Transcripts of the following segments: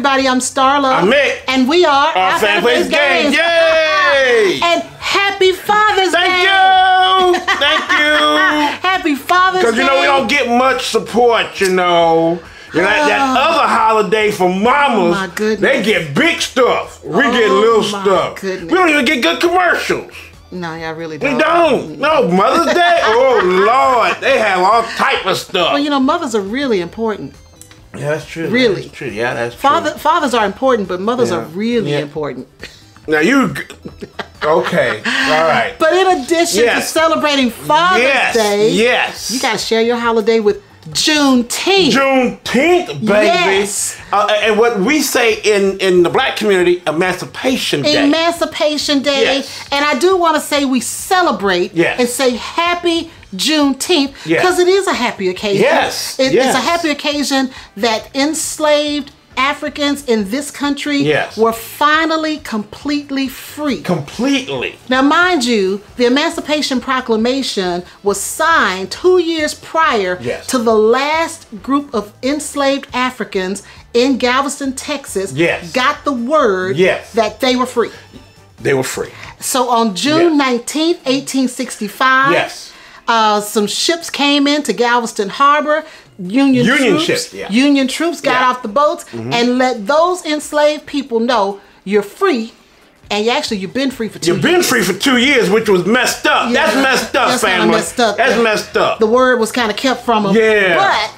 everybody. I'm Starla. I'm Mik. And we are Ask OFPG Games. Yay! And happy Father's Day. Thank you. Thank you. Happy Father's Day. Because, you know, we don't get much support, you know. That other holiday for mamas, my goodness. They get big stuff. We get little stuff. Goodness. We don't even get good commercials. No, I really don't. We don't. No, Mother's Day? Oh, Lord. They have all type of stuff. Well, you know, mothers are really important. Yeah, that's true. Really. That's true. Yeah, that's true. Fathers are important, but mothers are really important. Now you... Okay. All right. But in addition to celebrating Father's Day, you got to share your holiday with Juneteenth. Juneteenth, baby. Yes. And what we say in the black community, Emancipation Day. Emancipation Day. Yes. And I do want to say we celebrate and say happy Juneteenth because it is a happy occasion. Yes. It's a happy occasion that enslaved Africans in this country were finally completely free. Completely. Now, mind you, the Emancipation Proclamation was signed 2 years prior to the last group of enslaved Africans in Galveston, Texas got the word that they were free. They were free. So on June 19th, 1865, some ships came into Galveston Harbor. Union troops got off the boats and let those enslaved people know you're free, and you've been free for 2 years. You've been free for 2 years, which was messed up. That's messed up, family. Messed up. That's messed up. The word was kind of kept from them. Yeah. But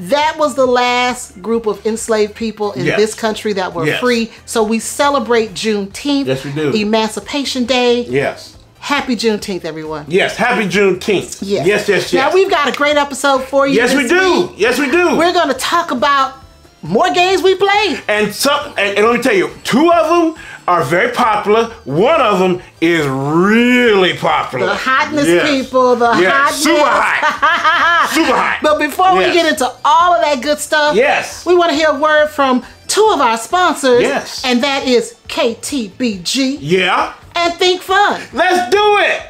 that was the last group of enslaved people in this country that were free. So we celebrate Juneteenth. Yes, we do. Emancipation Day. Yes. Happy Juneteenth, everyone. Yes, happy Juneteenth. Yes. Now, we've got a great episode for you. Yes, we do. Yes, we do. We're going to talk about more games we played. And let me tell you, 2 of them are very popular. 1 of them is really popular. The hotness people, the hotness. Super hot. Super hot. But before we get into all of that good stuff, we want to hear a word from 2 of our sponsors. Yes. And that is KTBG. Yeah. And ThinkFun. Let's do it!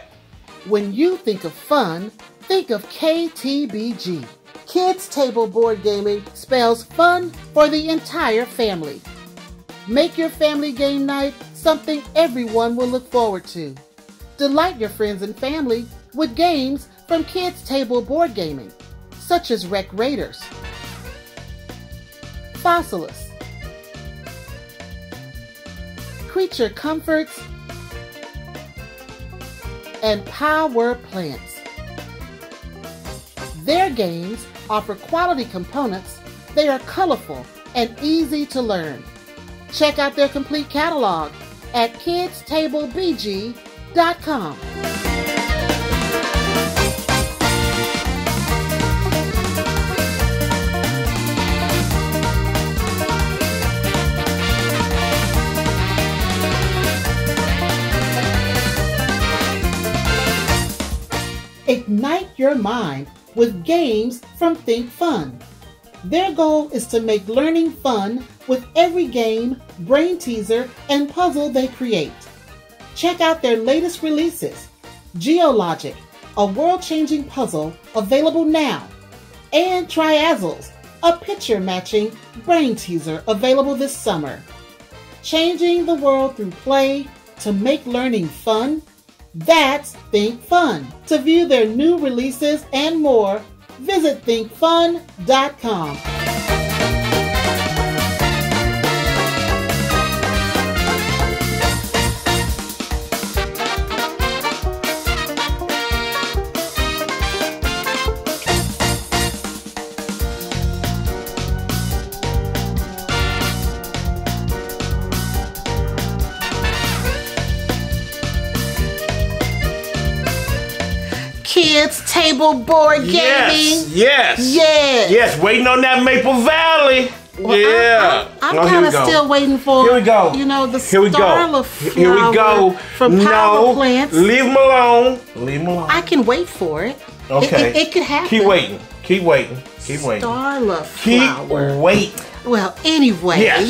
When you think of fun, think of KTBG. Kids Table Board Gaming spells fun for the entire family. Make your family game night something everyone will look forward to. Delight your friends and family with games from Kids Table Board Gaming, such as Wreck Raiders, Fossilis, Creature Comforts, and Power Plants. Their games offer quality components, they are colorful and easy to learn. Check out their complete catalog at kidstablebg.com. Ignite your mind with games from ThinkFun. Their goal is to make learning fun with every game, brain teaser, and puzzle they create. Check out their latest releases, Geologic, a world-changing puzzle available now, and Triazzles, a picture-matching brain teaser available this summer. Changing the world through play to make learning fun? That's ThinkFun. To view their new releases and more, visit thinkfun.com. Kids Table Board Gaming. Yes. Waiting on that Maple Valley. Well, I'm kind of still waiting for, the Starla flower from Power Plants. Leave them alone. Leave them alone. I can wait for it. Okay. It could happen. Keep waiting. Starla flower. Keep waiting. Well, anyway,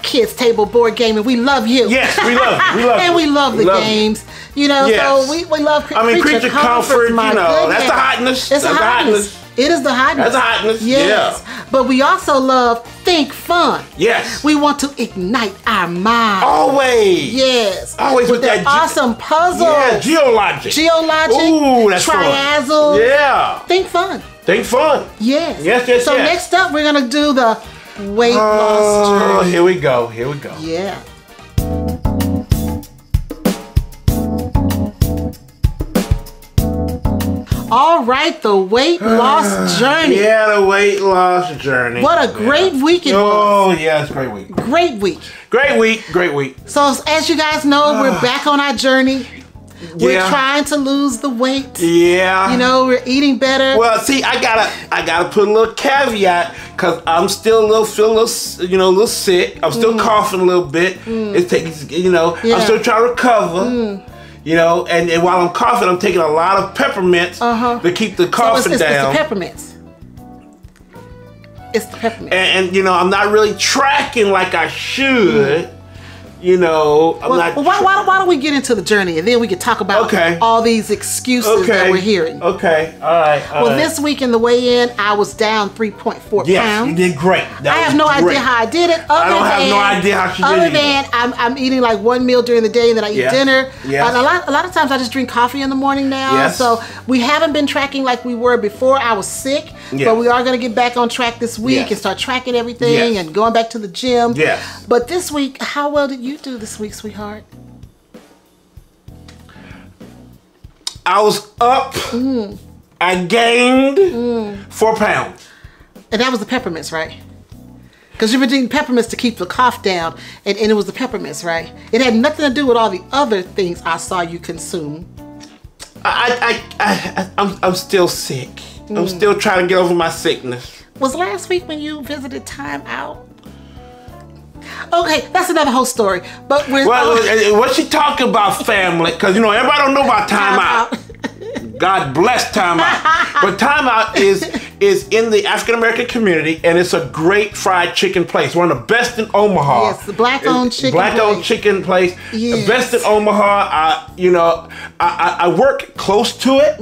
Kids Table Board Gaming, we love you. Yes, we love you. And we love the games. You know, so we love Creature Comfort. That's the hotness. It's the hotness. It is the hotness. That's the hotness. Yes. But we also love think fun. Yes. We want to ignite our mind. Always. Yes. Always with that awesome puzzle. Yeah, geologic. Ooh, that's triazzle. Fun. Yeah. Think fun. Think fun. Yes. Yes. So next up, we're going to do the weight loss journey. Oh, here we go. Yeah. All right, the weight loss journey. Yeah, the weight loss journey. What a great week it was. Oh, yeah, it's a great week. Great week. Great week. So, as you guys know, we're back on our journey. We're trying to lose the weight. Yeah. You know, we're eating better. Well, see, I gotta put a little caveat because I'm still a little sick. I'm still coughing a little bit. It's taking, I'm still trying to recover. You know, and while I'm coughing, I'm taking a lot of peppermints to keep the coughing down. It's the peppermints. It's the peppermints. And I'm not really tracking like I should. I'm not. Well, why don't we get into the journey and then we can talk about all these excuses that we're hearing. Okay. All right. This week in the weigh-in, I was down 3.4 pounds. Yes, you did great. I have no idea how I did it. I don't have no idea how she did it. Other than I'm eating like one meal during the day and then I eat dinner. Yes. A lot of times I just drink coffee in the morning now. Yes. So we haven't been tracking like we were before I was sick. Yes. But we are going to get back on track this week and start tracking everything and going back to the gym. Yes. But this week, how well did you do this week, sweetheart? I was up. I gained 4 pounds. And that was the peppermints, right? Because you've been eating peppermints to keep the cough down, and it was the peppermints, right? It had nothing to do with all the other things I saw you consume. I'm still sick. I'm still trying to get over my sickness. Was last week when you visited Time Out? Okay, that's another whole story. But what's she talking about, family? Because everybody don't know about Time Out. God bless Time Out. But Time Out is in the African American community, and it's a great fried chicken place. One of the best in Omaha. Yes, the black-owned chicken. Black-owned chicken place. Yes. The best in Omaha. I work close to it,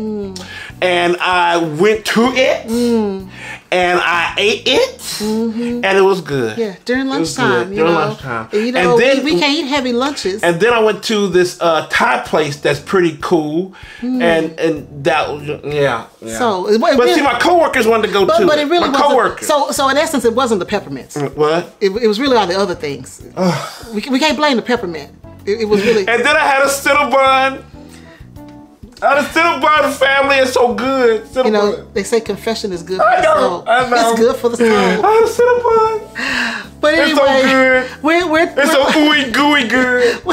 and I went to it. And I ate it, and it was good. Yeah, during lunchtime. During lunchtime. And then we can't eat heavy lunches. And then I went to this Thai place that's pretty cool, and that yeah. So, see, my coworkers wanted to go too. But it really my coworkers. So in essence, it wasn't the peppermints. What? It was really all the other things. we can't blame the peppermint. It was really. And then I had a Cinnabon. The Cinnabon family is so good. They say confession is good for the soul. I know. It's good for the soul. The Cinnabon. But anyway, it's so good. It's so ooey gooey good.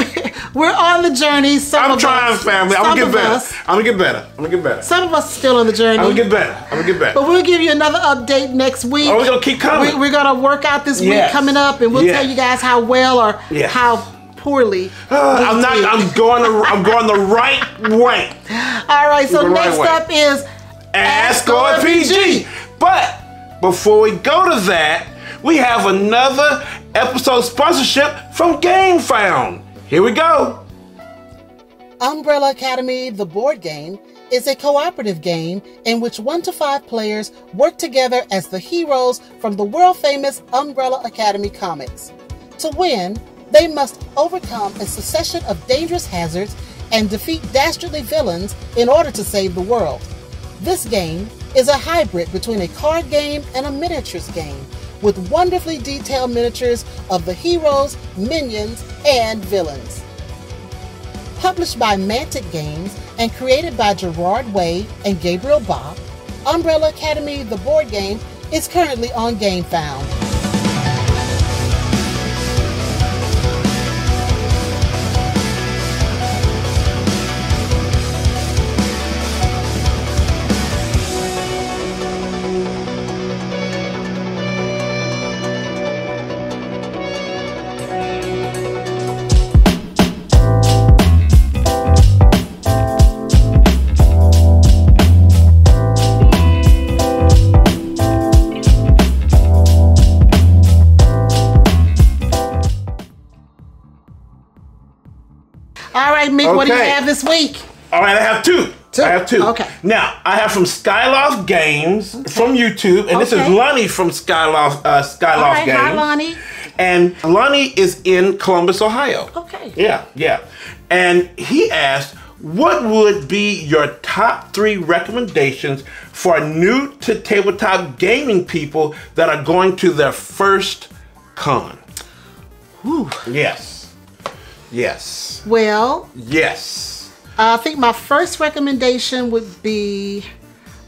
We're on the journey. I'm trying, family. I'm gonna get better. Some of us are still on the journey. I'm gonna get better. But we'll give you another update next week. Oh, we're gonna keep coming. We're gonna work out this week coming up, and we'll tell you guys how well or how poorly. I'm going the right way. All right, so next up is Ask OFPG. But before we go to that, we have another episode sponsorship from Gamefound. Here we go. Umbrella Academy, the board game, is a cooperative game in which 1 to 5 players work together as the heroes from the world-famous Umbrella Academy comics. To win, they must overcome a succession of dangerous hazards and defeat dastardly villains in order to save the world. This game is a hybrid between a card game and a miniatures game, with wonderfully detailed miniatures of the heroes, minions, and villains. Published by Mantic Games and created by Gerard Way and Gabriel Bach, Umbrella Academy, the board game, is currently on Gamefound. All right, Mik, what do you have this week? All right, I have 2. 2. I have 2. Okay. Now, I have from Skyloft Games from YouTube, and this is Lonnie from Skyloft Games. Hi, Lonnie. And Lonnie is in Columbus, Ohio. Okay. Yeah. And he asked, what would be your top 3 recommendations for new to tabletop gaming people that are going to their first con? Whew. Yes. Well. Yes. I think my first recommendation would be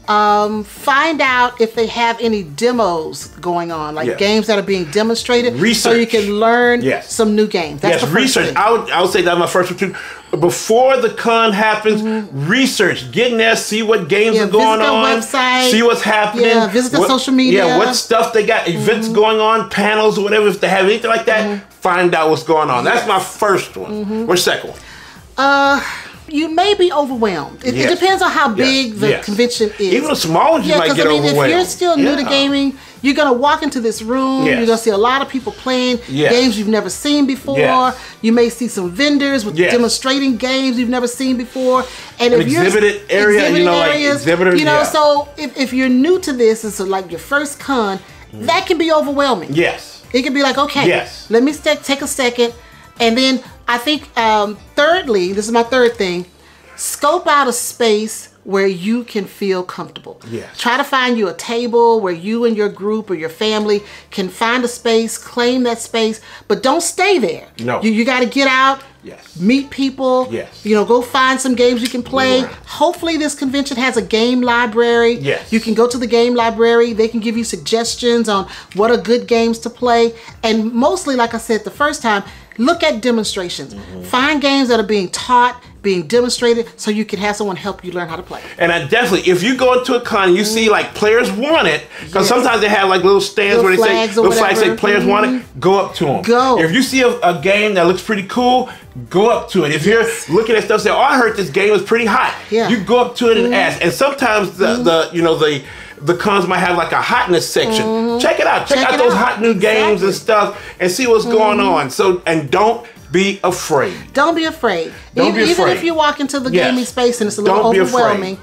find out if they have any demos going on, like games that are being demonstrated. Research. So you can learn some new games. That's the first research. thing. I would say that's my first one too. Before the con happens, research. Get in there, see what games are going on. Website. See what's happening. Yeah, visit the social media. Yeah, what stuff they got, events going on, panels or whatever. If they have anything like that, find out what's going on. That's my first one. What's the second one? You may be overwhelmed. It depends on how big the convention is. Even the small ones, you might get overwhelmed. If you're still new to gaming, you're going to walk into this room, you're going to see a lot of people playing games you've never seen before. You may see some vendors with demonstrating games you've never seen before. And if you're exhibited area, so if you're new to this, and so like your first con, that can be overwhelming. Yes. It can be like, okay, let me take a second. And then I think, thirdly, this is my third thing, scope out a space where you can feel comfortable. Try to find you a table where you and your group or your family can find a space, claim that space, but don't stay there. No. You got to get out, meet people, go find some games you can play. Hopefully this convention has a game library. You can go to the game library. They can give you suggestions on what are good games to play. And mostly, like I said the first time, look at demonstrations. Find games that are being taught, being demonstrated, so you can have someone help you learn how to play. And I definitely, if you go into a con and you see like players want it, because sometimes they have like little stands where they say, little flags say players want it, go up to them. If you see a game that looks pretty cool, go up to it. If you're looking at stuff, say, oh, I heard this game was pretty hot. You go up to it and ask. And sometimes the cons might have like a hotness section. Check it out. Check out those hot new games and stuff and see what's going on. So, and don't be afraid. Don't be afraid. Even if you walk into the gaming space and it's a little overwhelming,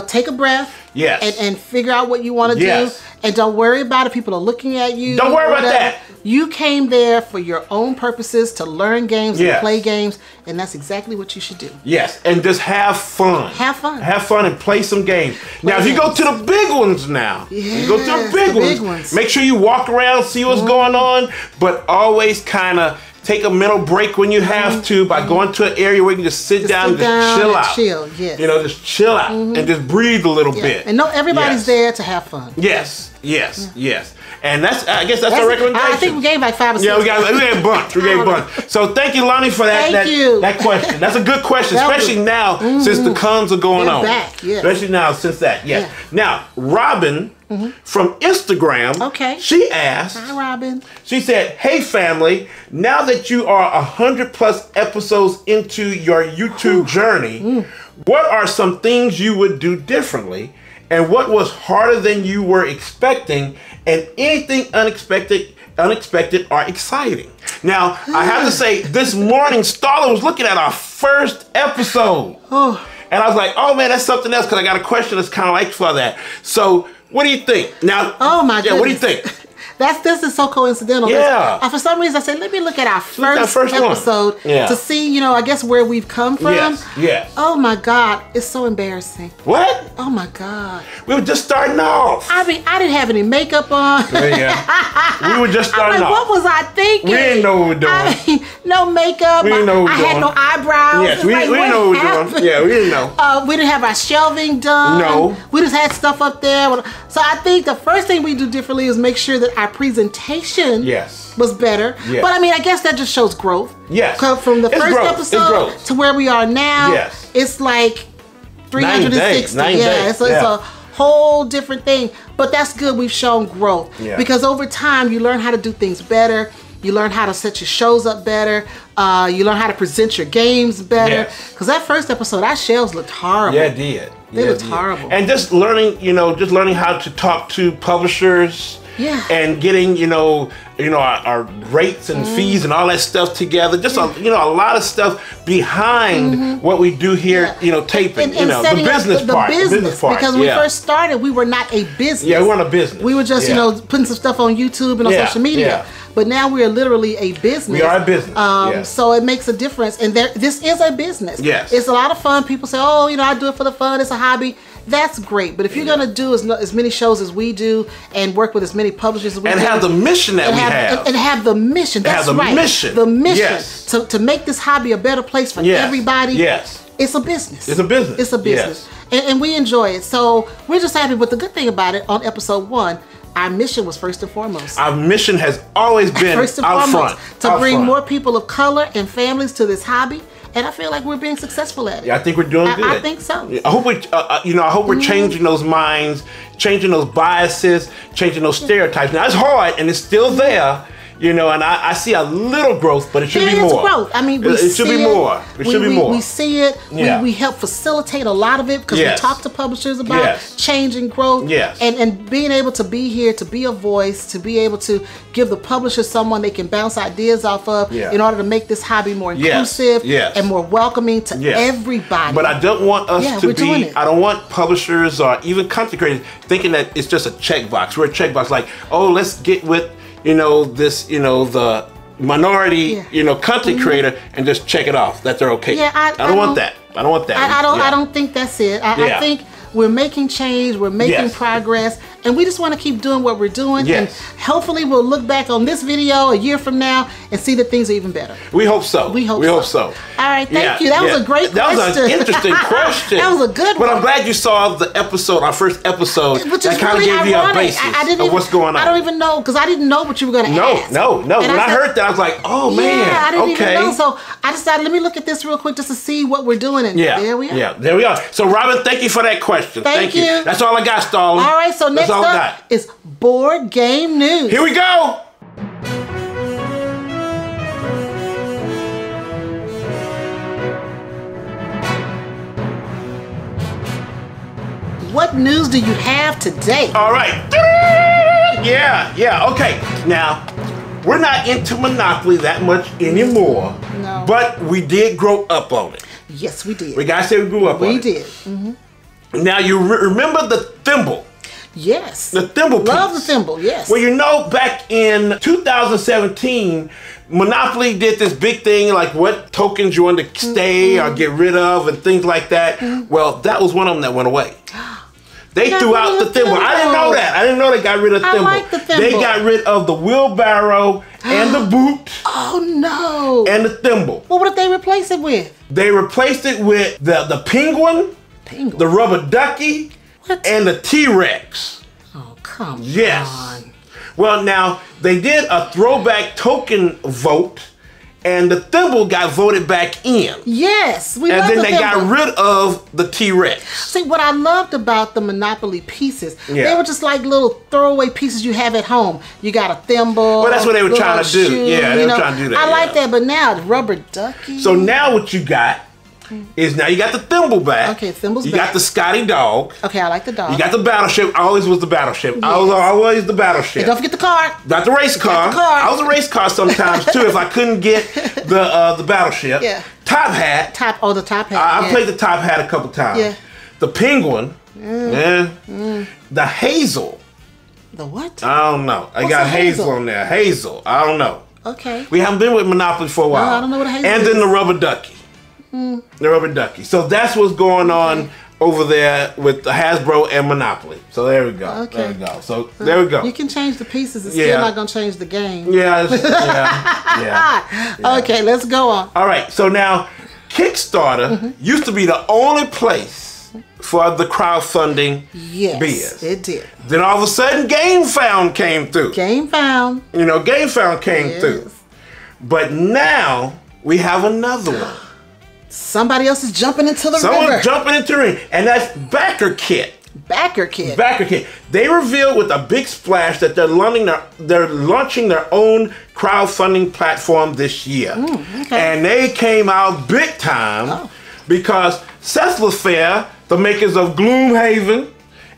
take a breath and figure out what you want to do. And don't worry about it. People are looking at you. Don't worry about that. You came there for your own purposes, to learn games and play games, and that's exactly what you should do. And just have fun. Have fun. Have fun and play some games. Now, if you go to the big ones now, you go to the big ones, make sure you walk around, see what's going on, but always kind of take a mental break when you have to by going to an area where you can just sit down and just chill out. Just chill out and just breathe a little bit. And everybody's there to have fun. Yes. And I guess that's our recommendation. I think we gave like 5 or 6. Yeah, we gave a bunch. So thank you, Lonnie, for that. That question. That's a good question, especially now since the cons are going on. Especially now since that. Now, Robin from Instagram. She asked. Hi, Robin. She said, "Hey, family. Now that you are 100+ episodes into your YouTube journey, what are some things you would do differently? And what was harder than you were expecting, and anything unexpected or exciting?" Now, I have to say, this morning, Starla was looking at our first episode. And I was like, oh man, that's something else, because I got a question that's kind of like for that. So, what do you think? Now, oh my goodness. What do you think? This is so coincidental. For some reason, I said, let me look at our first episode to see, I guess where we've come from. Oh my God, it's so embarrassing. What? Oh my God. We were just starting off. I mean, I didn't have any makeup on. We were just starting off. What was I thinking? We didn't know what we were doing. I mean, no makeup. We didn't know what we were doing. I had no eyebrows. Yes, we didn't know what we were doing. Yeah, we didn't know. We didn't have our shelving done. No. We just had stuff up there. So I think the first thing we do differently is make sure that our presentation was better. But I mean, I guess that just shows growth. From the first episode to where we are now, it's like 360. It's a whole different thing. But that's good. We've shown growth. Because over time, you learn how to do things better. You learn how to set your shows up better. You learn how to present your games better. Because that first episode, our shelves looked horrible. Yeah, it did. They looked horrible. And just learning, how to talk to publishers, and getting, our rates and fees and all that stuff together. Just, a lot of stuff behind what we do here, taping, and the business part. The business part. Because when we first started, we were not a business. Yeah, we weren't a business. We were just, putting some stuff on YouTube and on social media. Yeah. But now we are literally a business. We are a business. So it makes a difference. And this is a business. Yes. It's a lot of fun. People say, oh, I do it for the fun. It's a hobby. That's great. But if you're going to do as many shows as we do and work with as many publishers as we do. And have the mission that we have. And have the mission. That's right. The mission. Yes. To make this hobby a better place for everybody. Yes. It's a business. It's a business. It's a business. Yes. And we enjoy it. So we're just happy. But the good thing about it, on episode 1, our mission was first and foremost. Our mission has always been first and out foremost, front. To bring more people of color and families to this hobby. And I feel like we're being successful at it. Yeah, I think we're doing good. I think so. I hope we, I hope we're changing those minds, changing those biases, changing those stereotypes. Now it's hard and it's still there, and I see a little growth, but it should be more. It's growth. I mean, it should be more. It should be more. We see it. Yeah. We help facilitate a lot of it because we talk to publishers about change and growth. Yes. And being able to be here, to be a voice, to be able to give the publishers someone they can bounce ideas off of in order to make this hobby more inclusive and more welcoming to everybody. But I don't want us to be, I don't want publishers or even content creators thinking that it's just a checkbox. We're a checkbox like, oh, let's get with the minority, content creator and just check it off that they're okay. Yeah, I don't want that. I don't want that. I don't think that's it. I think we're making change, we're making progress, and we just want to keep doing what we're doing. Yes. And hopefully we'll look back on this video a year from now and see that things are even better. We hope so. We hope so. All right, thank you. That was a great question. That was an interesting question. That was a good one. But I'm glad you saw the episode, our first episode, which that kind of gave you a basis of what's going on. I don't even know, because I didn't know what you were going to ask. No. When I heard that, I was like, oh man, I didn't even know. So I decided, let me look at this real quick just to see what we're doing. And there we are. Yeah, there we are. So Robin, thank you for that question. Thank you. That's all I got, Starla. All right, so next up is board game news. Here we go. What news do you have today? All right. Yeah. Okay. Now, we're not into Monopoly that much anymore. No. But we did grow up on it. Yes, we did. We gotta say we grew up on it. We did. Mm-hmm. Now, you remember the thimble? Yes. The thimble piece. Love the thimble, yes. Well, back in 2017, Monopoly did this big thing, like what tokens you want to stay or get rid of and things like that. Well, that was one of them that went away. They threw out the thimble. I didn't know that. I didn't know they got rid of the thimble. I like the thimble. They got rid of the wheelbarrow and the boot. Oh, no. And the thimble. What did they replace it with? They replaced it with the penguin, the rubber ducky, and the T-Rex. Oh, come on. Yes. Well, now, they did a throwback token vote, and the thimble got voted back in. Yes, we love the thimble. And then they got rid of the T-Rex. See, what I loved about the Monopoly pieces, they were just like little throwaway pieces you have at home. You got a thimble. Well, that's what they were trying to do. Yeah, they were trying to do that. I like that, but now the rubber ducky. So now what you got is now you got the thimble back. Okay, thimble's back. You got the Scotty dog. Okay, I like the dog. You got the battleship. I always was the battleship. Yes. I was always the battleship. And don't forget the car. Got the race car. I was a race car sometimes too if I couldn't get the battleship. Yeah. Top hat. The top hat. I played the top hat a couple times. Yeah. The penguin. The hazel. The what? I don't know. I got hazel on there. Hazel. I don't know. Okay. We haven't been with Monopoly for a while. No, I don't know what a hazel is. And then the rubber ducky. The rubber ducky. So that's what's going on over there with the Hasbro and Monopoly. So there we go. Okay. There we go. So there we go. You can change the pieces. It's still not going to change the game. Yeah. Okay, let's go on. All right. So now, Kickstarter used to be the only place for the crowdfunding biz. Yes, it did. Then all of a sudden, Gamefound came through. Gamefound. Gamefound came through. But now, we have another one. Somebody else is jumping into the river. Someone's jumping into the ring, and that's BackerKit. BackerKit. They revealed with a big splash that they're launching their own crowdfunding platform this year. And they came out big time because Seth LaFair, the makers of Gloomhaven,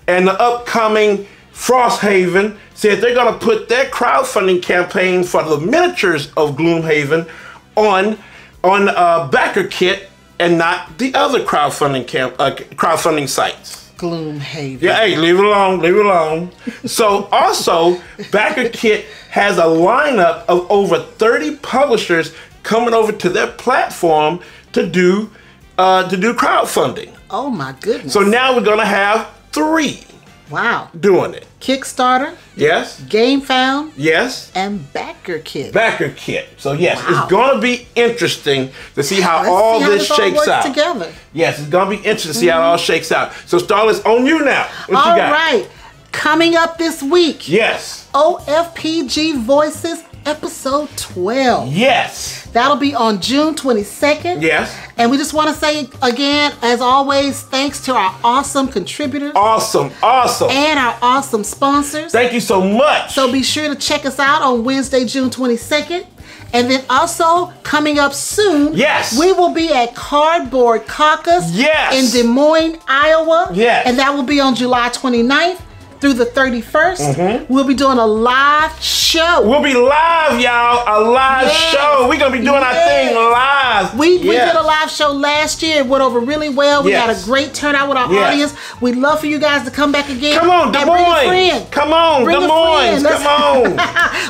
and the upcoming Frosthaven said they're going to put their crowdfunding campaign for the miniatures of Gloomhaven on BackerKit and not the other crowdfunding sites. Gloomhaven. Yeah, hey, leave it alone, leave it alone. So also, BackerKit has a lineup of over 30 publishers coming over to their platform to do crowdfunding. Oh my goodness. So now we're gonna have 3. Wow. Doing it. Kickstarter. Yes. Gamefound. Yes. And BackerKit. BackerKit. So yes, wow. It's gonna be interesting to see how all this shakes out. Together. Yes, it's gonna be interesting to see how it all shakes out. So Starla, it's on you now. What you got? All right. Coming up this week. Yes. OFPG Voices episode 12. Yes. That'll be on June 22nd. Yes. And we just want to say again, as always, thanks to our awesome contributors. Awesome, awesome. And our awesome sponsors. Thank you so much. So be sure to check us out on Wednesday, June 22nd. And then also, coming up soon, yes, we will be at Cardboard Caucus in Des Moines, Iowa. Yes. And that will be on July 29th. Through the 31st, we'll be doing a live show. We'll be live, y'all. A live show. We're going to be doing our thing live. We did a live show last year. It went over really well. We had a great turnout with our audience. We'd love for you guys to come back again. Come on, Des Moines. Come on, Des Moines. Come on.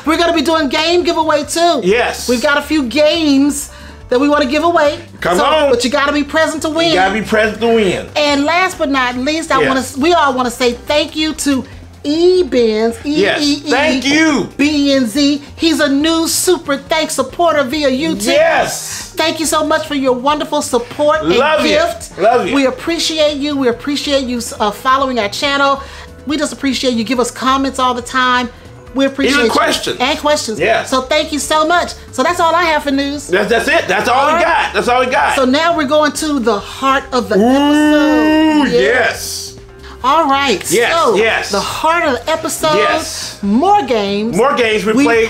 We're going to be doing game giveaway too. Yes. We've got a few games that we want to give away. Come on. But you got to be present to win. You got to be present to win. And last but not least, we all want to say thank you to E-Benz, thank you. B-E-N-Z. He's a new super thanks supporter via YouTube. Yes. Thank you so much for your wonderful support and gift. Love you. We appreciate you. We appreciate you following our channel. We just appreciate you. Give us comments all the time. We appreciate Even questions. And questions. Yeah. So thank you so much. So that's all I have for news. That's it. That's all we got. That's all we got. So now we're going to the heart of the episode. Yes. All right. Yes. So the heart of the episode. Yes. More games. More games we played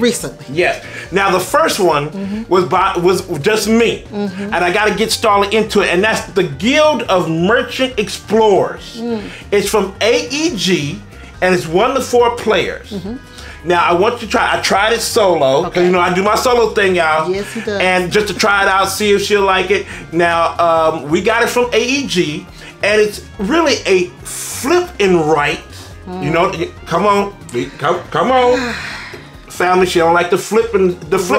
recently. Yes. Now the first one was just me, and I got to get Starla into it, and that's the Guild of Merchant Explorers. It's from AEG. And it's 1 to 4 players. Now I want you to try. I tried it solo because you know I do my solo thing, y'all. Yes, he does. And just to try it out, see if she'll like it. Now we got it from AEG, and it's really a flip and write. You know, come on, family. She don't like the flips and stuff.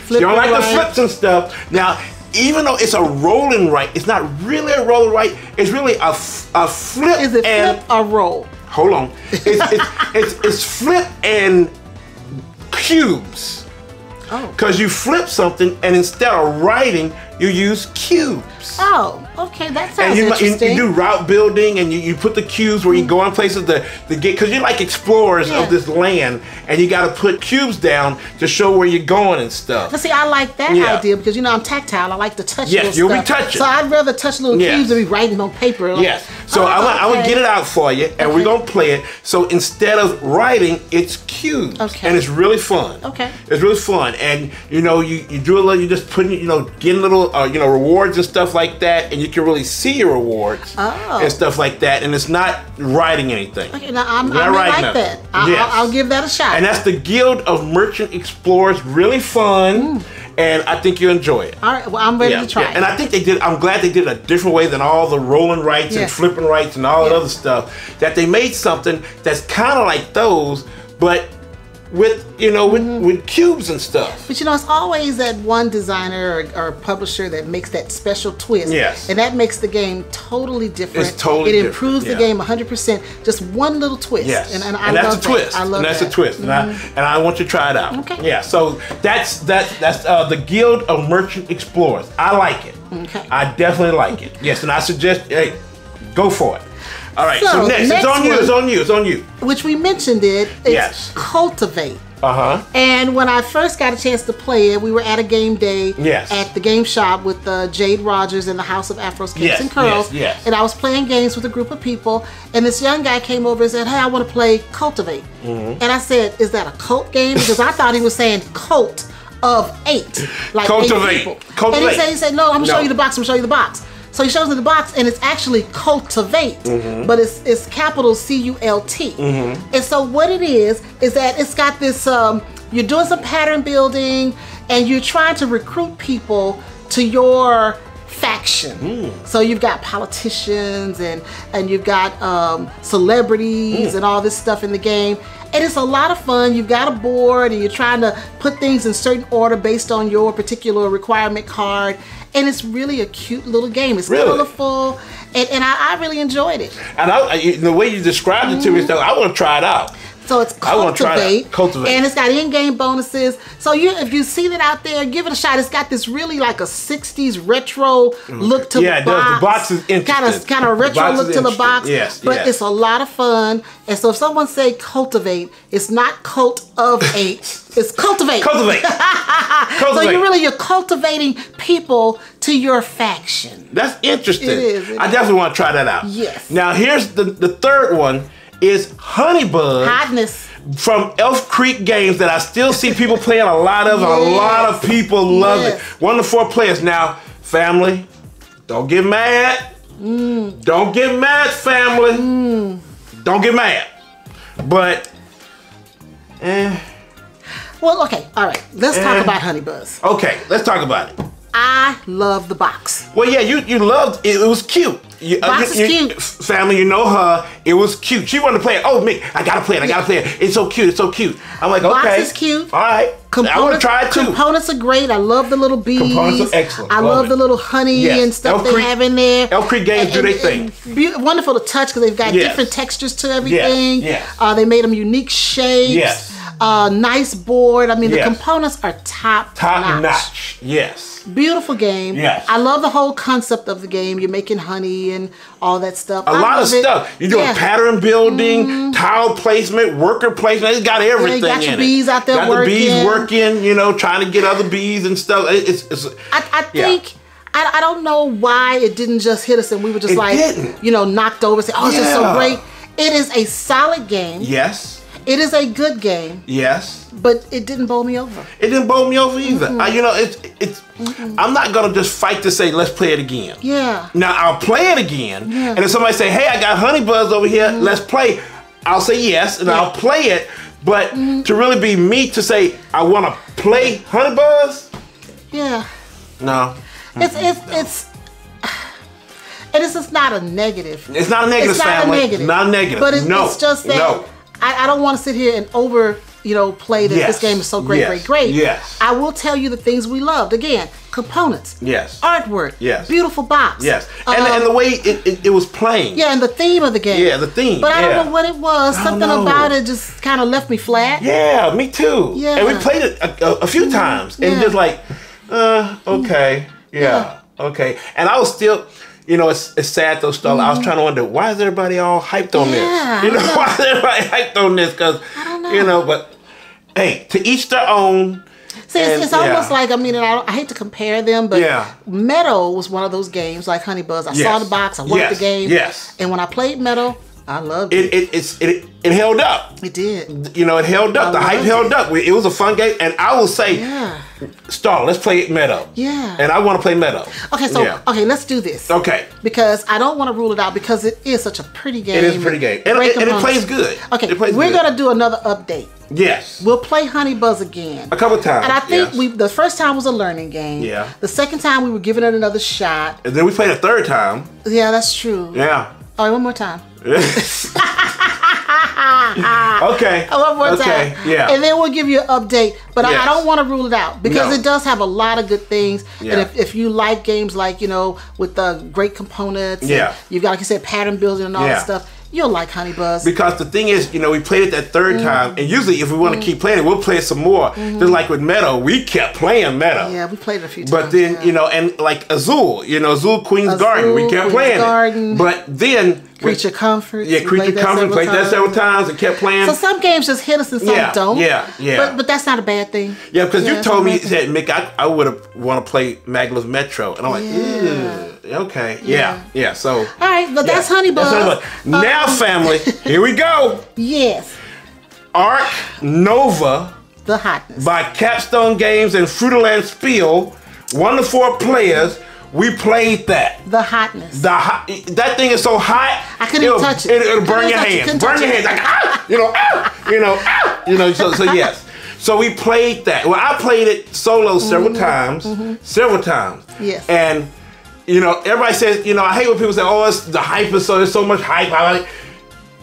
She don't like the flips and stuff. Now, even though it's a roll and write, it's not really a roll and write. It's really a flip. Is it flip or roll? Hold on. It's flip and cubes. Oh. Because you flip something and instead of writing, you use cubes. Oh, okay, that sounds and interesting. You do route building and you put the cubes where you go in places to get, because you're like explorers of this land, and you got to put cubes down to show where you're going and stuff. But see, I like that idea because you know I'm tactile. I like to touch little stuff. You'll be touching. So I'd rather touch little cubes than be writing on paper. Yes. So I'm gonna get it out for you, and we're gonna play it. So instead of writing, it's cubes, and it's really fun. Okay. It's really fun, and you know you do a little, you just put getting little rewards and stuff like that, and you can really see your rewards and stuff like that, and it's not writing anything. Okay, now I like that. I'll give that a shot. And that's the Guild of Merchant Explorers. Really fun. And I think you'll enjoy it. All right, well, I'm ready to try it. And I think I'm glad they did it a different way than all the rolling rights and flipping rights and all that other stuff. That they made something that's kind of like those, but with with cubes and stuff. But it's always that one designer or publisher that makes that special twist. Yes. And that makes the game totally different. It's totally different. It improves the game 100%. Just one little twist. Yes. And that's a twist. I love that. That's a twist. And I want you to try it out. Okay. Yeah. So that's the Guild of Merchant Explorers. I like it. Okay. I definitely like it. Yes. And I suggest, go for it. All right, so next it's on you. Which we mentioned it's Cultivate. And when I first got a chance to play it, we were at a game day at the game shop with Jade Rogers in the House of Afros, Cakes, and Curls. And I was playing games with a group of people, and this young guy came over and said, hey, I want to play Cultivate. And I said, is that a cult game? Because I thought he was saying cult of 8. Like Cultivate. 8 people. And he said, no, I'm going to show you the box. So he shows in the box, and it's actually Cultivate, but it's capital C-U-L-T. And so what it is that it's got this, you're doing some pattern building, and you're trying to recruit people to your faction. So you've got politicians and you've got celebrities and all this stuff in the game. And it's a lot of fun. You've got a board and you're trying to put things in certain order based on your particular requirement card. And it's really a cute little game. It's colorful, and I really enjoyed it. And the way you described it to me, I want to try it out. So it's Cultivate, and it's got in-game bonuses. So if you see that out there, give it a shot. It's got this really like a 60s retro look to the box. Yeah, the box is interesting. Kind of retro look to the box. Yes, but it's a lot of fun. And so if someone say Cultivate, it's not Cult of 8. It's Cultivate. Cultivate. So you're cultivating people to your faction. That's interesting. It is. I definitely want to try that out. Yes. Now here's the third one. Is Honeybuzz Hotness from Elf Creek Games that I still see people playing a lot of. A lot of people love it. 1 to 4 players. Now, family, don't get mad. Don't get mad, family. Don't get mad. But, well, okay, all right. Let's talk about Honeybuzz. Okay, let's talk about it. I love the box. Well, yeah, you loved it. It was cute. Box is cute. Family, you know her. It was cute. She wanted to play it. Oh, Mick, I gotta play it. I gotta play it. It's so cute. It's so cute. I'm like, okay. Box is cute. All right. I want to try it too. Components are great. I love the little bees. Components are excellent. I love the little honey and stuff they have in there. Elf Creek Games do their thing. Wonderful to touch because they've got different textures to everything. They made them unique shapes. Nice board. I mean, the components are top notch. Yes. Beautiful game. Yes. I love the whole concept of the game. You're making honey and all that stuff. A lot of stuff. You're doing pattern building, tile placement, worker placement. It's got everything in it. You got your bees out there working. Got the bees working, you know, trying to get other bees and stuff. I think... I don't know why it didn't just hit us and we were just knocked over and say, oh, it's just so great. It is a solid game. Yes. It is a good game. Yes. But it didn't bowl me over. It didn't bowl me over either. I'm not going to just fight to say, let's play it again. Yeah. Now, I'll play it again. Yeah. And if somebody say, hey, I got Honeybuzz over here, let's play. I'll say yes, and I'll play it. But to really be me to say, I want to play Honeybuzz? Yeah. No. And this is not a negative. It's not a negative, family. It's not a negative. But it's just that I don't want to sit here and play that this game is so great, great. Yes. I will tell you the things we loved. Again, components. Yes. Artwork. Yes. Beautiful box. Yes. And the way it was playing. Yeah, and the theme of the game. Yeah, the theme. But I don't know what it was. Something about it just kind of left me flat. Yeah, me too. Yeah. And we played it a few times. And just like, okay. Yeah. Okay. And I was still... it's sad though, Starla. I was trying to wonder, why is everybody all hyped on this? Why is everybody hyped on this? Because, but hey, to each their own. See, it's almost like, I hate to compare them, but Meadow was one of those games like Honeybuzz. I saw the box, I worked the game. Yes. And when I played Meadow, I loved it. It held up. It did. It held up. The hype held up. It was a fun game. And I will say, Starla, let's play Meadow. Yeah. And I want to play Meadow. Okay, so let's do this. Okay. Because I don't want to rule it out because it is such a pretty game. It is a pretty game. And it plays good. Okay, we're going to do another update. Yes. We'll play Honeybuzz again. A couple times. And I think the first time was a learning game. Yeah. The second time we were giving it another shot. And then we played a third time. Yeah, that's true. Yeah. All right, one more time. Okay. One more time. Yeah. And then we'll give you an update. But I don't want to rule it out because it does have a lot of good things. Yeah. And if you like games like, with the great components, and you've got, like you said, pattern building and all that stuff, you'll like Honeybuzz. Because the thing is, we played it that third time, and usually if we want to keep playing it, we'll play it some more. Just like with Meadow, we kept playing Meadow. Yeah, we played it a few times. But then, and like Azul, Azul Queen's Garden, we kept playing it. But then... Creature Comfort. Yeah, Creature Comfort, played that several times and kept playing. So some games just hit us and some don't. Yeah. But that's not a bad thing. Yeah, because you told me, that Mick, I would have want to play Magla's Metro. And I'm like, okay. Yeah. So. All right, but that's Honeybuzz. Now, family, here we go. Yes. Ark Nova. The Hotness. By Capstone Games and Fruiterland Spiel. 1 to 4 players. We played that. The hotness. That thing is so hot. I couldn't even touch it. It'll burn your hands. Burn your hands. Like, So yes. So we played that. Well, I played it solo several times. Several times. Yes. And everybody says, I hate when people say, "Oh, it's the hype is there's so much hype."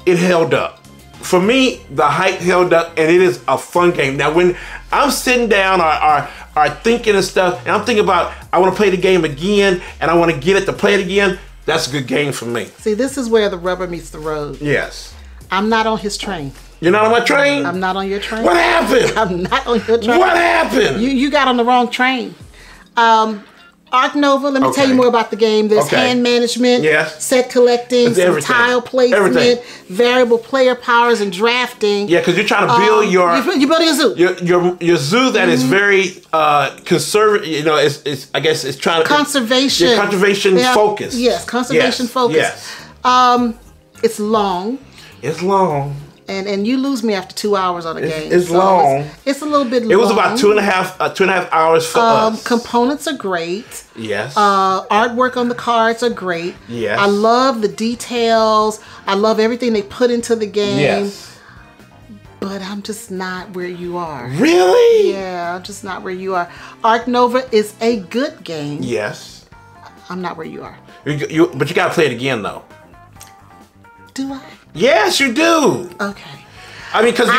It held up. For me, the hype held up, and it is a fun game. Now, when I'm sitting down or thinking and stuff, and I'm thinking about, I want to play the game again, and I want to get it to play it again, that's a good game for me. See, this is where the rubber meets the road. Yes. I'm not on his train. You're not on my train? I'm not on your train. What happened? I'm not on your train. What happened? You got on the wrong train. Ark Nova, let me tell you more about the game. There's hand management, set collecting, some tile placement, variable player powers, and drafting. Yeah, because you're trying to build you're building a zoo. Your zoo that is very conservative. I guess it's trying to conservation. Conservation focus. Yes, conservation focus. Yes. It's long. It's long. And you lose me after 2 hours on a game. It's long. It's a little bit long. It was about 2.5 hours for us. Components are great. Yes. Artwork on the cards are great. Yes. I love the details. I love everything they put into the game. Yes. But I'm just not where you are. Really? Yeah, I'm just not where you are. Ark Nova is a good game. Yes. I'm not where you are. But you got to play it again, though. Do I? Yes, you do. Okay. I mean, because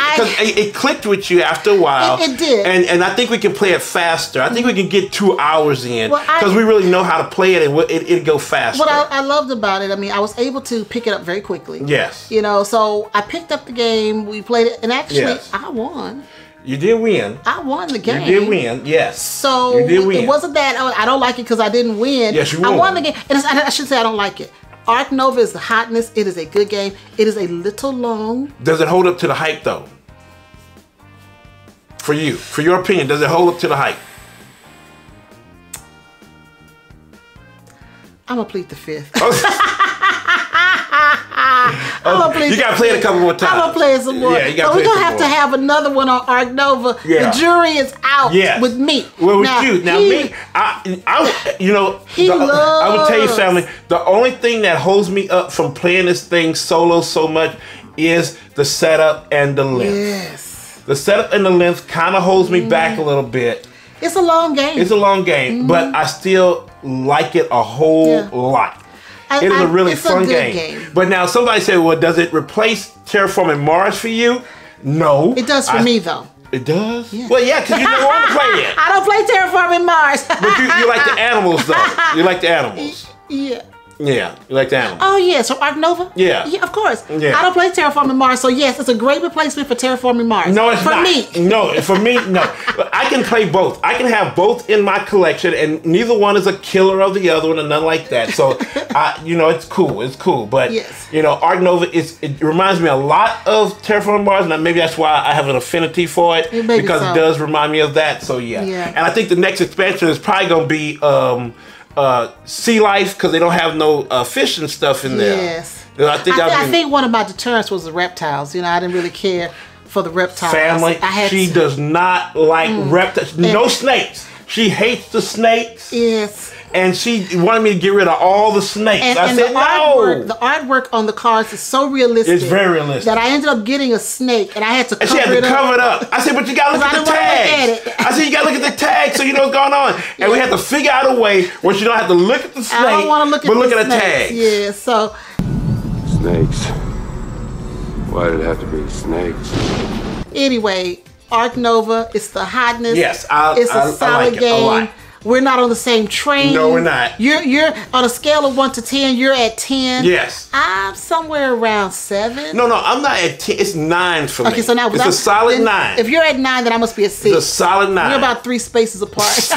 it clicked with you after a while. It did. And I think we can play it faster. I think we can get 2 hours in because we really know how to play it, and it'd go faster. What I loved about it, I mean, I was able to pick it up very quickly. Yes. So I picked up the game, we played it, and actually I won. You did win. I won the game. You did win, yes. So you did win. It wasn't that I don't like it because I didn't win. Yes, you won. I won the game. And I should say I don't like it. Ark Nova is the hotness. It is a good game. It is a little long. Does it hold up to the hype, though? For you, for your opinion, does it hold up to the hype? I'm going to plead the fifth. You got to play it a couple more times. I'm going to play it some more. Yeah, you got to play it some more. So we're going to have to have another one on Ark Nova. Yeah. The jury is out with me. Well, with you. Now, me, I will tell you, family, the only thing that holds me up from playing this thing solo so much is the setup and the length. Yes. The setup and the length kind of holds me back a little bit. It's a long game. It's a long game, but I still like it a whole lot. It is a really fun game. But now somebody said, well, does it replace Terraforming Mars for you? No. It does for me, though. It does? Yeah. Well, yeah, because you don't want to play it. I don't play Terraforming Mars. But you like the animals, though. You like the animals. Yeah. Yeah, you like the animals. Oh, yeah. So Ark Nova? Yeah. Yeah, of course. Yeah. I don't play Terraforming Mars, so yes, it's a great replacement for Terraforming Mars. No, it's not. For me. No, for me, no. I can play both. I can have both in my collection, and neither one is a killer of the other one, and nothing like that. So, it's cool. It's cool. But, Ark Nova, it reminds me a lot of Terraforming Mars, and maybe that's why I have an affinity for it, because it does remind me of that. So, yeah. And I think the next expansion is probably going to be sea life, because they don't have no fish and stuff in there. Yes. I think one of my deterrents was the reptiles. I didn't really care for the reptiles. Family, she does not like reptiles. No snakes. She hates the snakes. Yes. And she wanted me to get rid of all the snakes. I said, no. The artwork on the cards is so realistic. It's very realistic. That I ended up getting a snake, and I had to cover it up. She had to cover it up. I said, but you got to look at the tags. I said, you got to look at the tags so you know what's going on. And we had to figure out a way where you don't have to look at the snake, I don't want to look at but look at the tags. Yeah, so. Snakes. Why did it have to be snakes? Anyway, Ark Nova, it's the hotness. Yes, it's a solid like game. A lot. We're not on the same train. No, we're not. You're on a scale of 1 to 10. You're at 10. Yes. I'm somewhere around 7. No, I'm not at 10. It's 9 for me. Okay, so now it's a solid 9. If you're at 9, then I must be a 6. It's a solid 9. We're about 3 spaces apart. It's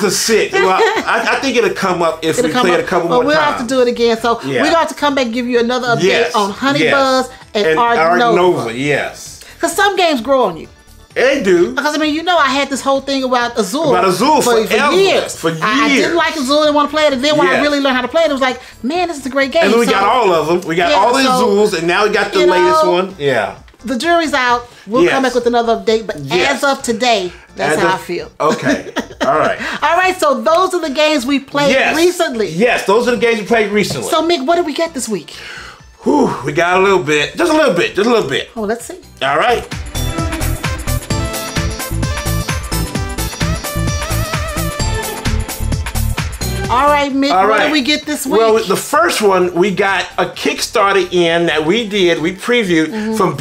a 6. Well, I think it'll come up if we play it a couple more times. We'll have to do it again. So we're going to have to come back and give you another update on Honey Buzz and Ark Nova. Yes. Because some games grow on you. They do. Because, I had this whole thing about Azul. For years. For years. I didn't like Azul. I didn't want to play it. And then when I really learned how to play it, it was like, man, this is a great game. And then we got all of them. We got all the Azuls, and now we got the latest one. Yeah. The jury's out. We'll come back with another update. But as of today, That's how I feel. Okay. All right. All right. So those are the games we played recently. Yes, those are the games we played recently. So, Mik, what did we get this week? Whew, we got a little bit. Just a little bit. Just a little bit. Oh, let's see. All right. All right, Mik, what did we get this week? Well, the first one, we got a Kickstarter in that we previewed from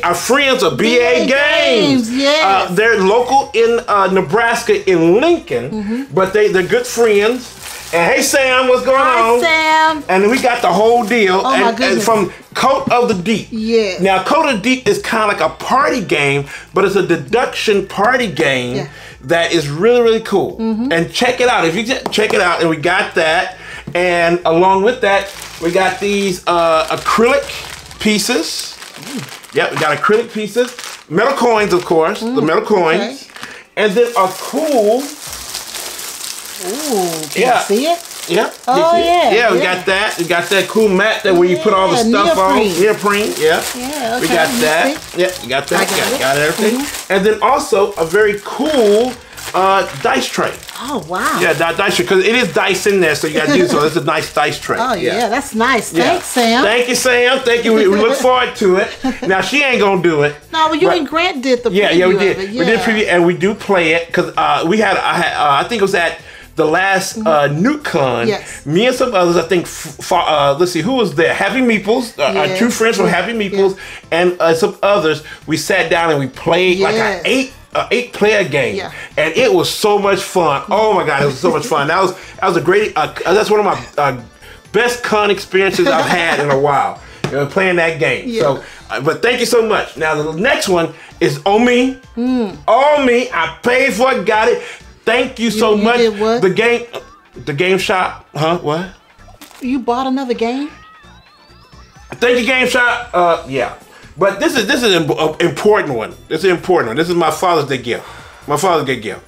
our friends of BA Games. Yes. They're local in Nebraska, in Lincoln, but they're good friends. And hey, Sam, what's going on? Hi, Sam. And we got the whole deal. Oh, my goodness. And from Coat of the Deep. Yeah. Now, Coat of the Deep is kind of like a party game, but it's a deduction party game that is really, really cool. And check it out. If you check it out, and we got that. And along with that, we got these acrylic pieces. Yep, we got acrylic pieces. Metal coins, of course. The metal coins. Okay. And then a cool... Ooh, can you see it? Yep. Oh, yeah. Yeah, we got that. We got that cool mat that where you put all the stuff on. Neoprene. Yeah. Yeah, okay. We got that. Yeah, we got that. Got everything. And then also a very cool dice tray. Oh, wow. Yeah, that dice tray, because it is dice in there, so you got to do so. It's a nice dice tray. Oh, yeah, that's nice. Thanks, Sam. Thank you, Sam. Thank you. We look forward to it. Now, she ain't going to do it. No, but you and Grant did the preview. Yeah, we did. We did preview, and we do play it, because I think it was at the last NewCon, me and some others, I think, let's see, who was there? Happy Meeples, our two friends from Happy Meeples, and some others. We sat down and we played like an eight-player game, and it was so much fun. Oh my God, it was so much fun. That was a great. That's one of my best con experiences I've had in a while. Playing that game. So, but thank you so much. Now the next one is On Me. On Me. I paid for it, got it. Thank you so much. Did what? The game shop. Huh? What? You bought another game? Thank you, Game Shop. Yeah. But this is an important one. This is an important one. This is my Father's Day gift. My Father's Day gift.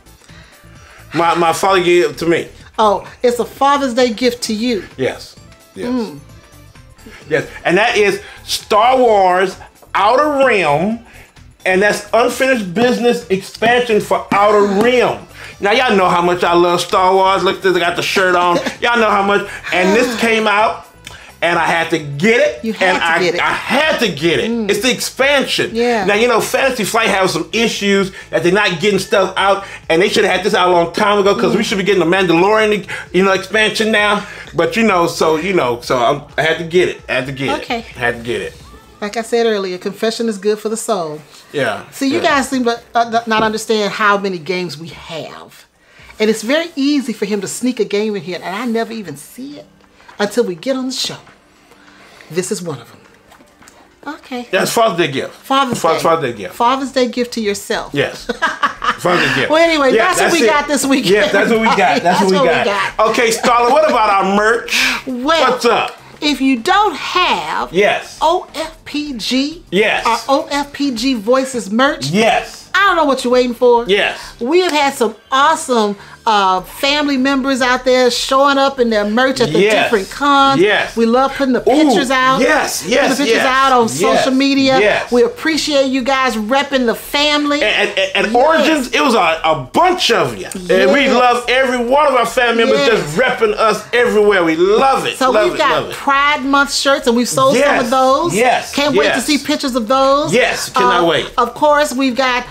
My father gave it to me. Oh, it's a Father's Day gift to you. Yes. Yes. Yes. And that is Star Wars Outer Rim, and that's unfinished business expansion for Outer Rim. Now, y'all know how much I love Star Wars. Look, I got the shirt on. Y'all know how much. And this came out, and I had to get it. You had to get it. I had to get it. It's the expansion. Yeah. Now, you know, Fantasy Flight has some issues that they're not getting stuff out, and they should have had this out a long time ago, because we should be getting the Mandalorian, expansion now. But, so I had to get it. I had to get it. I had to get it. Like I said earlier, confession is good for the soul. Yeah. See, you guys seem to not understand how many games we have. And it's very easy for him to sneak a game in here, and I never even see it until we get on the show. This is one of them. Okay. That's Father's Day gift. Father's Day gift. Father's Day gift to yourself. Yes. Father's Day gift. Well, anyway, that's what we got this weekend. Yes, that's what we got. That's what we got. Okay, Starla, what about our merch? Well, what's up? If you don't have OFPG, our OFPG Voices merch, I don't know what you're waiting for. We have had some awesome family members out there showing up in their merch at the different cons. We love putting the pictures out. Putting the pictures out on social media. We appreciate you guys repping the family. And Origins, it was a bunch of you. And we love every one of our family members just repping us everywhere. We love it. So we've got Pride Month shirts, and we've sold some of those. Can't wait to see pictures of those. Cannot wait. Of course, we've got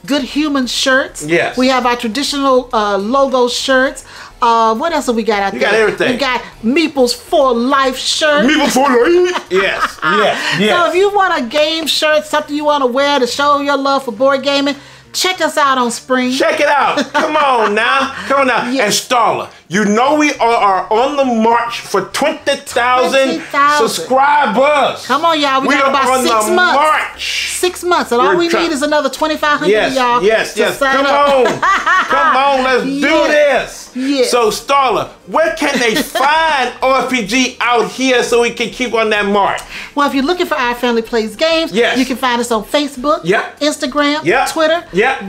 Good Human shirts. We have our traditional logo shirts. What else have we got out there? We got everything. We got Meeples for Life shirt. Meeples for Life? Yes. So if you want a game shirt, something you want to wear to show your love for board gaming, check us out on Spring. Check it out. Come on now. And Starla, you know we are on the march for 20,000 subscribers. Come on, y'all. We got about 6 months. March. 6 months. And all we need is another 2,500 of y'all. Come on. Come on. Let's do this. Yes. So, Starla, where can they find OFPG out here so we can keep on that mark? Well, if you're looking for Our Family Plays Games, you can find us on Facebook, Instagram, Twitter,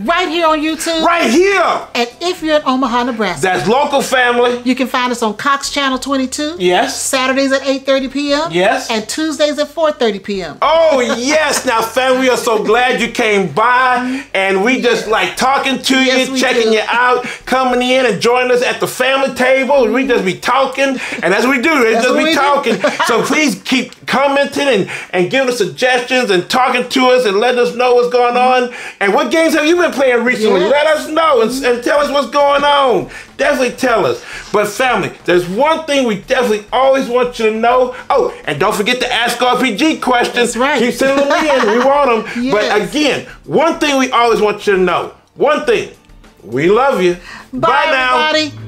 right here on YouTube. Right here! And if you're in Omaha, Nebraska, that's local family. You can find us on Cox Channel 22. Yes. Saturdays at 8:30 p.m. Yes. And Tuesdays at 4:30 p.m. Oh, yes. Now, family, we are so glad you came by, and we just like talking to you, checking you out, coming in and joining us at the family table. We just be talking, and as we do, we just be talking. So please keep commenting and giving us suggestions and talking to us and letting us know what's going on. And what games have you been playing recently? Let us know and tell us what's going on. Definitely tell us. But family, there's one thing we definitely always want you to know. Oh, and don't forget to ask RPG questions. That's right. Keep sending them in. We want them. But again, one thing we always want you to know. One thing. We love you. Bye now. Everybody.